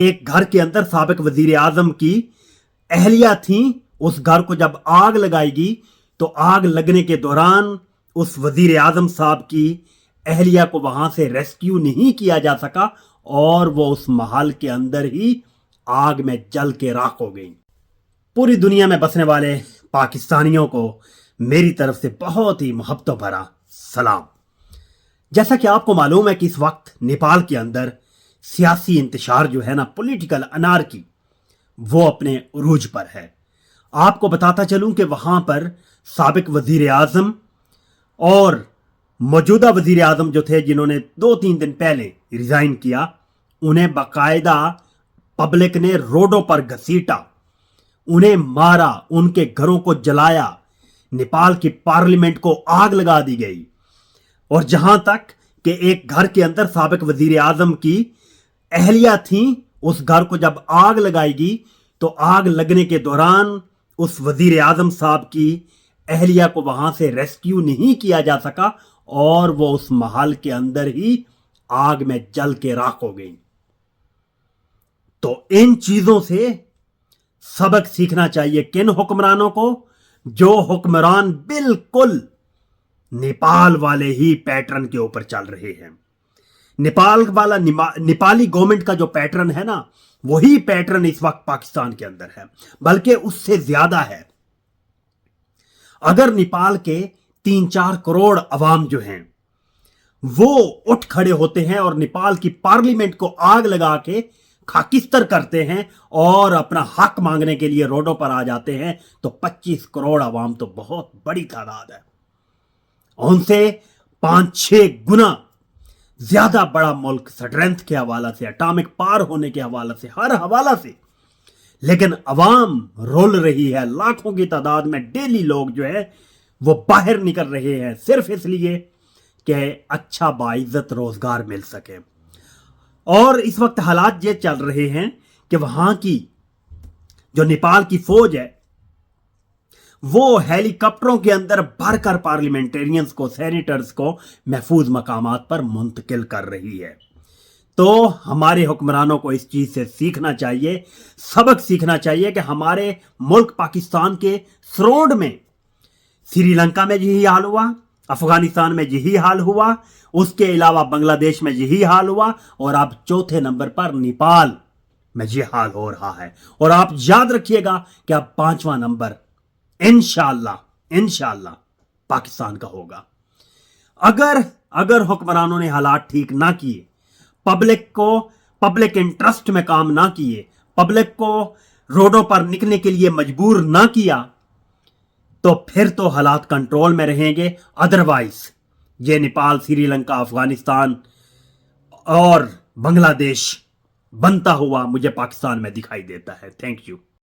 ایک گھر کے اندر سابق وزیر اعظم کی اہلیہ تھیں، اس گھر کو جب آگ لگائے گی تو آگ لگنے کے دوران اس وزیر اعظم صاحب کی اہلیہ کو وہاں سے ریسکیو نہیں کیا جا سکا اور وہ اس محل کے اندر ہی آگ میں جل کے راکھ ہو گئی۔ پوری دنیا میں بسنے والے پاکستانیوں کو میری طرف سے بہت ہی محبتوں بھرا سلام۔ جیسا کہ آپ کو معلوم ہے کہ اس وقت نیپال کے اندر سیاسی انتشار جو ہے نا، پولیٹیکل انارکی، وہ اپنے عروج پر ہے۔ آپ کو بتاتا چلوں کہ وہاں پر سابق وزیر اعظم اور موجودہ وزیر اعظم جو تھے، جنہوں نے 2-3 دن پہلے ریزائن کیا، انہیں باقاعدہ پبلک نے روڈوں پر گھسیٹا، انہیں مارا، ان کے گھروں کو جلایا، نیپال کی پارلیمنٹ کو آگ لگا دی گئی، اور جہاں تک کہ ایک گھر کے اندر سابق وزیر اعظم کی اہلیہ تھیں، اس گھر کو جب آگ لگائے گی تو آگ لگنے کے دوران اس وزیر اعظم صاحب کی اہلیہ کو وہاں سے ریسکیو نہیں کیا جا سکا اور وہ اس محل کے اندر ہی آگ میں جل کے راکھ ہو گئی۔ تو ان چیزوں سے سبق سیکھنا چاہیے کن حکمرانوں کو؟ جو حکمران بالکل نیپال والے ہی پیٹرن کے اوپر چل رہے ہیں۔ نیپالی گورنمنٹ کا جو پیٹرن ہے نا، وہی پیٹرن اس وقت پاکستان کے اندر ہے، بلکہ اس سے زیادہ ہے۔ اگر نیپال کے 3-4 کروڑ عوام جو ہیں وہ اٹھ کھڑے ہوتے ہیں اور نیپال کی پارلیمنٹ کو آگ لگا کے خاکستر کرتے ہیں اور اپنا حق مانگنے کے لیے روڈوں پر آ جاتے ہیں، تو 25 کروڑ عوام تو بہت بڑی تعداد ہے۔ ان سے 5-6 گنا زیادہ بڑا ملک اسٹرینتھ کے حوالہ سے، اٹامک پار ہونے کے حوالہ سے، ہر حوالہ سے، لیکن عوام رول رہی ہے۔ لاکھوں کی تعداد میں ڈیلی لوگ جو ہے وہ باہر نکل رہے ہیں صرف اس لیے کہ اچھا باعزت روزگار مل سکے۔ اور اس وقت حالات یہ چل رہے ہیں کہ وہاں کی جو نیپال کی فوج ہے وہ ہیلی کاپٹروں کے اندر بھر کر پارلیمنٹیرینز کو، سینیٹرز کو محفوظ مقامات پر منتقل کر رہی ہے۔ تو ہمارے حکمرانوں کو اس چیز سے سیکھنا چاہیے، سبق سیکھنا چاہیے کہ ہمارے ملک پاکستان کے سراؤنڈ میں سری لنکا میں یہی حال ہوا، افغانستان میں یہی حال ہوا، اس کے علاوہ بنگلہ دیش میں یہی حال ہوا، اور اب 4تھے نمبر پر نیپال میں یہ حال ہو رہا ہے۔ اور آپ یاد رکھیے گا کہ اب 5واں نمبر انشاءاللہ پاکستان کا ہوگا۔ اگر حکمرانوں نے حالات ٹھیک نہ کیے، پبلک انٹرسٹ میں کام نہ کیے، پبلک کو روڈوں پر نکلنے کے لیے مجبور نہ کیا، تو پھر تو حالات کنٹرول میں رہیں گے۔ ادروائز یہ نیپال، سری لنکا، افغانستان اور بنگلہ دیش بنتا ہوا مجھے پاکستان میں دکھائی دیتا ہے۔ Thank you.